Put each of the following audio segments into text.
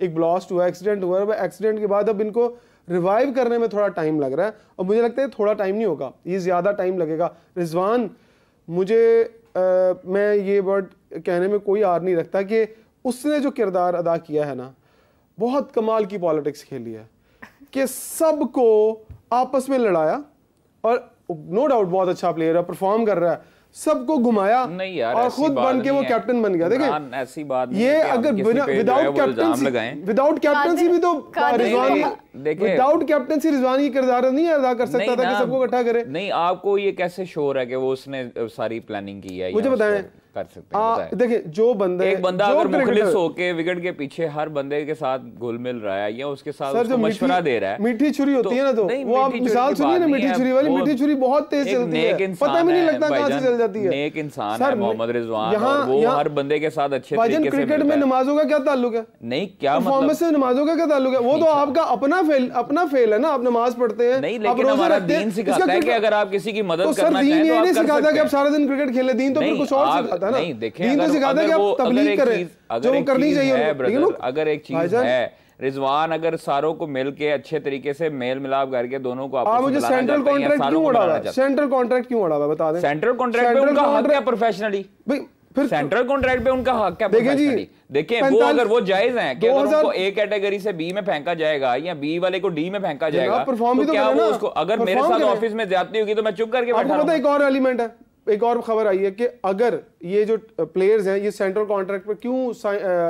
एक ब्लास्ट हुआ, एक्सीडेंट हुआ, एक्सीडेंट के बाद अब इनको रिवाइव करने में थोड़ा टाइम लग रहा है और मुझे लगता है थोड़ा टाइम नहीं होगा, ये ज़्यादा टाइम लगेगा। रिजवान, मुझे मैं ये वर्ड कहने में कोई आर नहीं रखता कि उसने जो किरदार अदा किया है ना, बहुत कमाल की पॉलिटिक्स खेली है कि सबको आपस में लड़ाया और नो डाउट बहुत अच्छा प्लेयर है, परफॉर्म कर रहा है, सबको घुमाया नहीं यार, और खुद बन के वो कैप्टन बन गया। देखें ऐसी बात नहीं ये अगर विदाउट कैप्टनसी भी तो रिजवान, विदाउट कैप्टनसी रिजवान की किरदार नहीं अदा कर सकता था कि सबको इकट्ठा करे। नहीं, आपको ये कैसे श्योर है कि वो उसने सारी प्लानिंग की है? मुझे बताएं, कर सकते हैं। देखिए जो बंदा एक बंदा अगर मुखलिस होके विकेट के पीछे हर बंदे के साथ घुल मिल रहा है या उसके साथ उसको मशवरा दे रहा है, मीठी छुरी होती है ना, तो वो आप मिसाल सुनिए ना, मीठी छुरी वाली, मीठी छुरी बहुत तेज चलती है, पता भी नहीं लगता कहां से चल जाती है। नेक इंसान है मोहम्मद रिजवान, और वो हर बंदे के साथ अच्छे तरीके से क्रिकेट में नमाजों का क्या ताल्लुक है? नहीं, क्या परफॉर्मेंस से नमाजों का क्या ताल्लुक है? वो तो आपका अपना फेल है ना, आप नमाज पढ़ते हैं, नहीं, लेकिन हमारा दीन सिखाता है कि अगर आप किसी की मदद करना चाहें तो आप कर सकते हैं। नहीं सिखाता कि आप सारा दिन क्रिकेट खेलें, दीन तो फिर कुछ और सिखाता है ना। नहीं, देखें, सिखाता है कि आप तबलीग करें जो करनी चाहिए। अगर एक चीज है, रिजवान अगर सारों को मिल के अच्छे तरीके से मेल मिलाप करके दोनों को आपस में मुझे सेंट्रल कॉन्ट्रैक्ट क्यों उड़ा हुआ है? सेंट्रल कॉन्ट्रैक्ट क्यों उड़ा हुआ है बता दें। सेंट्रल कॉन्ट्रैक्ट पे उनका हक है प्रोफेशनली भाई, फिर सेंट्रल कॉन्ट्रैक्ट पे उनका हक है प्रोफेशनली। देखें वो अगर वो जायज हैं कि अगर उनको ए कैटेगरी से बी में फेंका जाएगा या बी वाले को डी में फेंका जाएगा, तो क्या वो उसको, अगर मेरे साथ ऑफिस में ज्यादती होगी तो मैं चुप करके बैठा रहूंगा। एक और एलिमेंट है, एक और खबर आई है कि अगर ये जो प्लेयर्स हैं ये सेंट्रल कॉन्ट्रैक्ट पर क्यों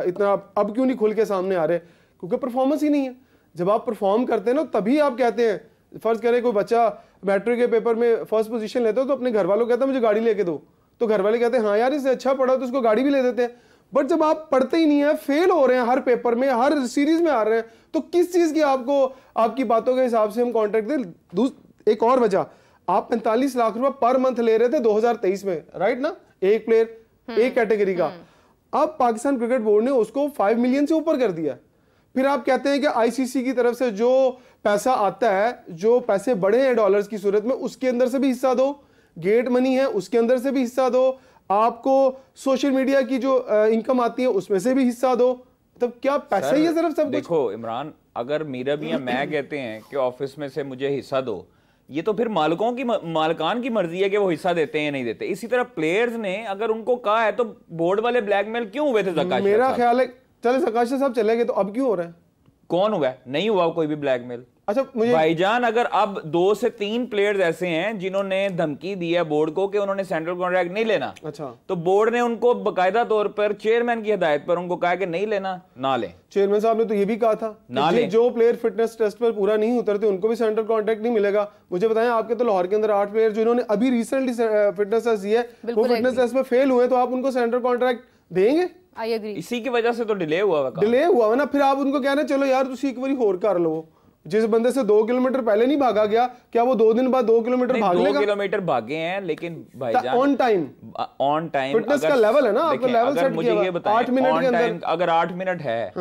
इतना अब क्यों नहीं खुल के सामने आ रहे? क्योंकि परफॉर्मेंस ही नहीं है। जब आप परफॉर्म करते हैं ना तभी आप कहते हैं, फर्ज करें कोई बच्चा मैट्रिक के पेपर में फर्स्ट पोजीशन लेता है तो अपने घर वालों कहता है मुझे गाड़ी लेके दो, तो घर वाले कहते हैं हाँ यार इससे अच्छा पढ़ा तो उसको गाड़ी भी ले देते हैं। बट जब आप पढ़ते ही नहीं है, फेल हो रहे हैं हर पेपर में, हर सीरीज में आ रहे हैं, तो किस चीज की आपको आपकी बातों के हिसाब से हम कॉन्ट्रैक्ट दें? एक और वजह, आप 45 लाख रुपए पर मंथ ले रहे थे 2023 में, राइट ना, एक प्लेयर एक कैटेगरी का। अब पाकिस्तान क्रिकेट बोर्ड ने उसको 5 मिलियन से ऊपर कर दिया। फिर आप कहते हैं कि आईसीसी की तरफ से जो पैसा आता है, जो पैसे बढ़े हैं डॉलर्स की सूरत में, उसके अंदर से भी हिस्सा दो, गेट मनी है उसके अंदर से भी हिस्सा दो, आपको सोशल मीडिया की जो इनकम आती है उसमें से भी हिस्सा दो। तब क्या पैसा ही है सिर्फ सब? देखो इमरान, अगर मीरा भी मैं कहते हैं कि ऑफिस में से मुझे हिस्सा दो, ये तो फिर मालिकान की मर्जी है कि वो हिस्सा देते हैं या नहीं देते। इसी तरह प्लेयर्स ने अगर उनको कहा है तो बोर्ड वाले ब्लैकमेल क्यों हुए थे? जकाश, मेरा ख्याल है चले जकाश साहब चले गए तो अब क्यों हो रहा है? कौन हुआ? नहीं हुआ कोई भी ब्लैकमेल। अच्छा मुझे भाईजान, अगर अब 2 से 3 प्लेयर्स ऐसे हैं जिन्होंने धमकी दी है बोर्ड को कि उन्होंने सेंट्रल कॉन्ट्रैक्ट नहीं लेना, अच्छा, तो बोर्ड ने उनको बाकायदा तौर पर चेयरमैन की हिदायत पर उनको कहा कि नहीं लेना, ना ले। चेयरमैन साहब ने तो ये भी कहा था ना ले, जो प्लेयर फिटनेस टेस्ट पर पूरा नहीं उतरते उनको भी सेंट्रल कॉन्ट्रैक्ट नहीं मिलेगा। मुझे बताएं, आपके तो लाहौर के अंदर 8 प्लेयर जिन्होंने अभी रिसेंटली फिटनेस टेस्ट दिया है वो फिटनेस टेस्ट में फेल हुए, तो आप उनको सेंट्रल कॉन्ट्रैक्ट देंगे? इसी की वजह से तो डिले हुआ ना। फिर आप उनको कहना चलो यार तुम एक बारी होर कर लो। जिस बंदे से 2 किलोमीटर पहले नहीं भागा गया, क्या वो 2 दिन बाद 2 किलोमीटर भाग लेगा? 2 किलोमीटर भागे हैं, लेकिन भाईजान ऑन टाइम फिटनेस का लेवल है ना, आपका लेवल सेट किया हुआ है 8 मिनट के अंदर। अगर 8 मिनट है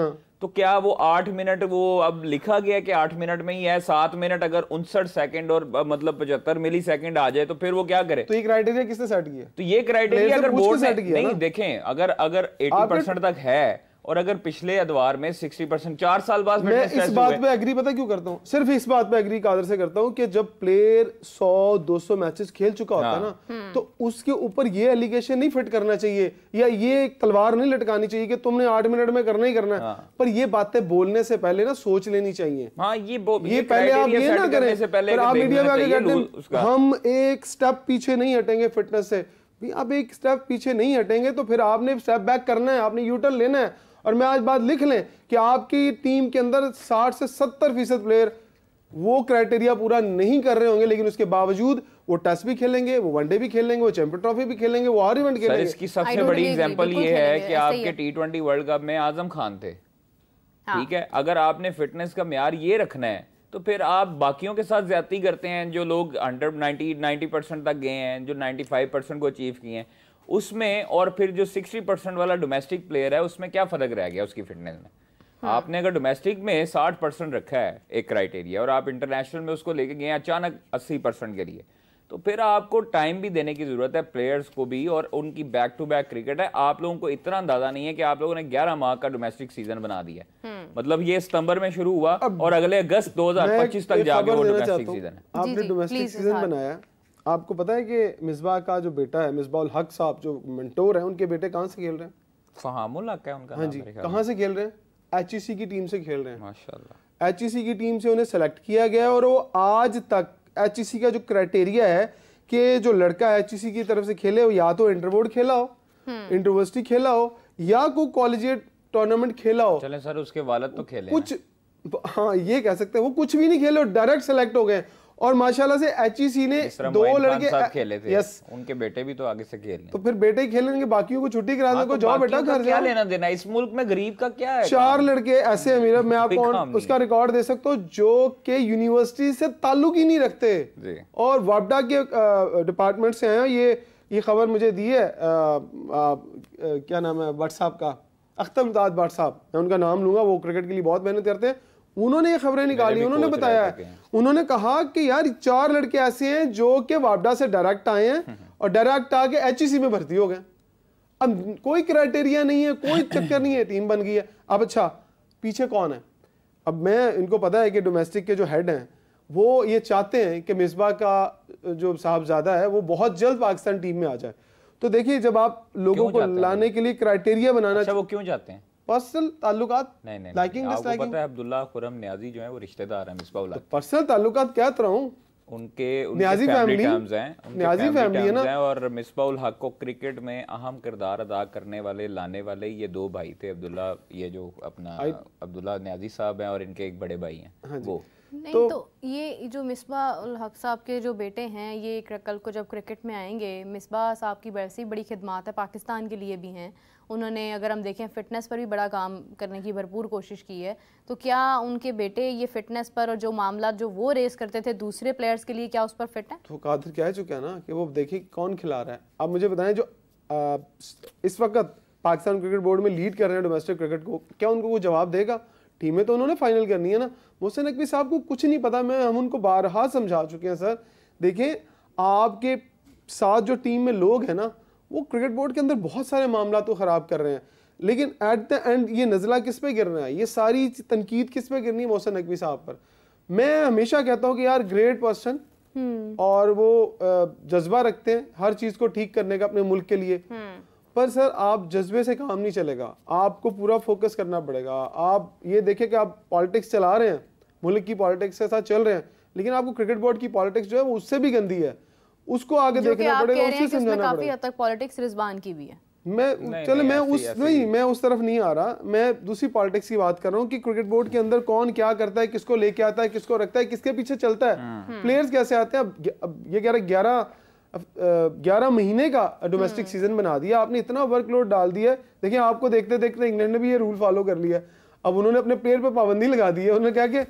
तो क्या वो 8 मिनट, वो अब लिखा गया कि 8 मिनट में ही है, 7 मिनट अगर 59 सेकंड और मतलब 75 मिली सेकंड आ जाए तो फिर वो क्या करे? तो ये क्राइटेरिया किसने सेट किया? तो ये क्राइटेरिया अगर बोर्ड ने नहीं, देखें अगर 80% तक है और अगर पिछले अदवार में 60%, 4 साल बाद मैं इस बात पे एग्री पता क्यों करता हूं? सिर्फ इस बात पे एग्री कादर से करता हूं कि जब प्लेयर 100-200 मैचेस खेल चुका होता है ना, तो उसके ऊपर ये एलिगेशन नहीं फिट करना चाहिए या ये तलवार नहीं लटकानी चाहिए कि तुमने 8 मिनट में करना ही करना है। पर ये बातें बोलने से पहले ना सोच लेनी चाहिए। ये पहले आप ये ना करें, फिर आप मीडिया में आके कहते हैं हम एक स्टेप पीछे नहीं हटेंगे फिटनेस से। आप एक स्टेप पीछे नहीं हटेंगे तो फिर आपने स्टेप बैक करना है, आपने यूटर्न लेना है। और मैं आज बात लिख लें कि आपकी टीम के अंदर 60 से 70% प्लेयर वो क्राइटेरिया पूरा नहीं कर रहे होंगे, लेकिन उसके बावजूद वो टेस्ट भी खेलेंगे, वो वनडे भी खेलेंगे, वो चैंपियन ट्रॉफी भी खेलेंगे, वो हर इवेंट खेलेंगे। इसकी सबसे बड़ी एग्जांपल ये है कि आपके T20 वर्ल्ड कप में आजम खान थे, ठीक है? अगर आपने फिटनेस का म्यार ये रखना है तो फिर आप बाकियों के साथ ज्यादती करते हैं। जो लोग 90% तक गए हैं, जो 95% को अचीव किए हैं उसमें, और फिर जो 60% वाला डोमेस्टिक प्लेयर है उसमें क्या फर्क रह गया उसकी फिटनेस में? आपने अगर डोमेस्टिक में 60% रखा है एक क्राइटेरिया और आप इंटरनेशनल में उसको लेके गए अचानक 80% के लिए, तो फिर आपको टाइम भी देने की जरूरत है प्लेयर्स को भी, और उनकी बैक टू बैक क्रिकेट है। आप लोगों को इतना अंदाजा नहीं है कि आप लोगों ने 11 माह का डोमेस्टिक सीजन बना दिया, मतलब ये सितंबर में शुरू हुआ और अगले अगस्त 2025 तक जाके वो डोमेस्टिक सीजन है। आपने डोमेस्टिक सीजन बनाया, आपको पता है कि मिसबाह का जो बेटा है, मिसबाह उल हक साहब जो मेंटोर है, उनके बेटे कहाँ से खेल रहे हैं? फहामुल हक है उनका। हाँ जी, कहाँ से खेल रहे हैं? HEC की टीम से खेल रहे हैं। माशाल्लाह, HEC की टीम से उन्हें सेलेक्ट किया गया और वो आज तक HEC का जो क्राइटेरिया है कि जो लड़का HEC की तरफ से खेले, वो या तो इंटरबोर्ड खेला हो, इंटरवर्सिटी खेला हो, या कोई कॉलेजिएट टूर्नामेंट खेला हो। चले सर, उसके वालिद तो खेले कुछ, हाँ ये कह सकते हैं, वो कुछ भी नहीं खेले और डायरेक्ट सेलेक्ट हो गए। और माशाल्लाह से HEC ने 2 लड़के खेले थे। यस, उनके बेटे भी तो आगे से खेल रहे हैं। तो फिर बेटे ही खेलेंगे, बाकियों को छुट्टी करा दें, को जाओ बेटा घर, क्या लेना देना इस मुल्क में, गरीब का क्या है? 4 लड़के ऐसे अमीर, मैं आपको उसका रिकॉर्ड दे सकता हूँ, जो कि यूनिवर्सिटी से ताल्लुक ही नहीं रखते और वापडा के डिपार्टमेंट से हैं। ये खबर मुझे दी है, क्या नाम है भट्ट साहब का, अख्तर मुमताज भट्ट साहब, मैं उनका नाम लूंगा, वो क्रिकेट के लिए बहुत मेहनत करते हैं। उन्होंने ये खबरें निकाली, उन्होंने बताया है, उन्होंने कहा कि यार 4 लड़के ऐसे हैं जो कि वापडा से डायरेक्ट आए हैं और डायरेक्ट आके HEC में भर्ती हो गए। अब कोई क्राइटेरिया नहीं है, कोई चक्कर नहीं है, टीम बन गई है। अब अच्छा, पीछे कौन है? अब मैं, इनको पता है कि डोमेस्टिक के जो हेड हैं वो ये चाहते हैं कि मिसबाह का जो साहबजादा है वो बहुत जल्द पाकिस्तान टीम में आ जाए। तो देखिए, जब आप लोगों को लाने के लिए क्राइटेरिया बनाना, अच्छा वो क्यों चाहते हैं? पर्सनल ताल्लुकात, नहीं, लाइकिंग डिसलाइकिंग। पता है अब्दुल्ला खुरम न्याजी जो है वो रिश्तेदार है मिसबाह उल हक। पर्सनल ताल्लुकात क्या तरह हूं, उनके न्याजी फैमिली हैं, न्याजी फैमिली है ना। और मिसबाह उल हक को क्रिकेट में अहम किरदार अदा करने वाले, लाने वाले ये 2 भाई थे, अब्दुल्ला, ये जो अपना अब्दुल्ला न्याजी साहब हैं, और इनके एक बड़े भाई हैं वो। नहीं तो ये जो मिसबाह उल हक साहब के जो बेटे हैं, ये कल को जब क्रिकेट में आएंगे, मिसबाह साहब की वैसी बड़ी खिदमात है पाकिस्तान के लिए भी हैं। उन्होंने, अगर हम देखें, फ़िटनेस पर भी बड़ा काम करने की भरपूर कोशिश की है। तो क्या उनके बेटे ये फ़िटनेस पर और जो मामला जो वो रेस करते थे दूसरे प्लेयर्स के लिए, क्या उस पर फिट है? तो कादिर कह चुका है ना कि वो देखिए कौन खिला रहा है। अब मुझे बताएं, जो इस वक्त पाकिस्तान क्रिकेट बोर्ड में लीड कर रहे हैं डोमेस्टिक क्रिकेट को, क्या उनको वो जवाब देगा? टीमें तो उन्होंने फाइनल करनी है ना। मोहसिन नकवी साहब को कुछ नहीं पता, हम उनको बारहा समझा चुके हैं। सर देखें, आपके साथ जो टीम में लोग हैं ना, वो क्रिकेट बोर्ड के अंदर बहुत सारे मामला तो ख़राब कर रहे हैं, लेकिन एट द एंड ये नज़ला किस पे गिरना है, ये सारी तनकीद किस पे गिरनी है? मोहसिन नकवी साहब पर। मैं हमेशा कहता हूँ कि यार ग्रेट पर्सन, और वो जज्बा रखते हैं हर चीज़ को ठीक करने का अपने मुल्क के लिए। पर सर, आप जज्बे से काम नहीं चलेगा, आपको पूरा फोकस करना पड़ेगा। आप ये देखें कि आप पॉलिटिक्स चला रहे हैं, मुल्क की पॉलिटिक्स के साथ चल रहे हैं, लेकिन आपको क्रिकेट बोर्ड की पॉलिटिक्स जो है वो उससे भी गंदी है, उसको आगे देखना पड़ेगा, उससे समझाना पड़ेगा। काफी हद तक पॉलिटिक्स रिजवान की भी है। मैं उस तरफ नहीं आ रहा, मैं दूसरी पॉलिटिक्स की बात कर रहा हूँ कि क्रिकेट बोर्ड के अंदर कौन क्या करता है, किसको लेके आता है, किसको रखता है, किसके पीछे चलता है, प्लेयर्स कैसे आते हैं। अब ये 11 महीने का डोमेस्टिक सीजन बना दिया आपने, इतना वर्कलोड डाल दिया। देखिए, आपको देखते देखते इंग्लैंड ने भी ये रूल फॉलो कर लिया। अब उन्होंने अपने प्लेयर पे पाबंदी लगा दी है। उन्होंने कहा कि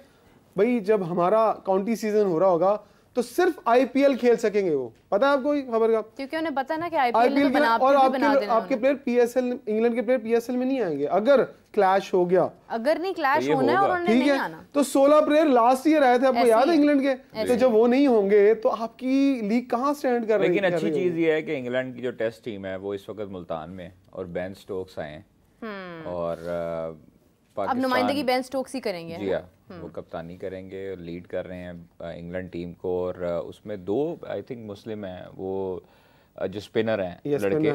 भाई जब हमारा काउंटी सीजन हो रहा होगा तो सिर्फ IPL खेल सकेंगे। वो पता है आपको खबर का? क्योंकि उन्हें पता ना कि IPL और आपके प्लेयर PSL, इंग्लैंड के प्लेयर PSL में नहीं आएंगे अगर क्लैश हो गया। अगर नहीं क्लैश होना है और उन्हें नहीं आना, तो 16 प्लेयर लास्ट ईयर आए थे, आपको याद है इंग्लैंड के? तो जब वो नहीं होंगे तो आपकी लीग कहाँ स्टैंड कर रही है? लेकिन अच्छी चीज ये है कि इंग्लैंड की जो टेस्ट टीम है वो इस वक्त मुल्तान में, और बेन स्टोक्स आए हैं, और अब नुमाइंदगी बेन स्टोक्स ही करेंगे। जी हाँ, वो कप्तानी करेंगे, लीड कर रहे हैं इंग्लैंड टीम को। और उसमें 2 आई थिंक मुस्लिम हैं, वो जो स्पिनर हैं लड़के,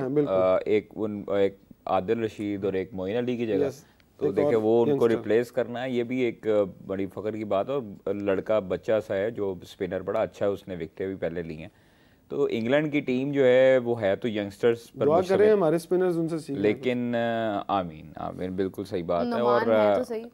एक आदिल रशीद और एक मोइन अली की जगह। तो देखिए, वो उनको रिप्लेस करना है, ये भी एक बड़ी फख्र की बात है। और लड़का बच्चा सा है जो स्पिनर, बड़ा अच्छा है, उसने विकेटें भी पहले ली हैं। तो इंग्लैंड की टीम जो है वो है तो यंगस्टर्स पर दुआ करें हमारे स्पिनर्स उनसे सीखें। लेकिन आमीन आमीन, बिल्कुल सही बात है। और तो सही।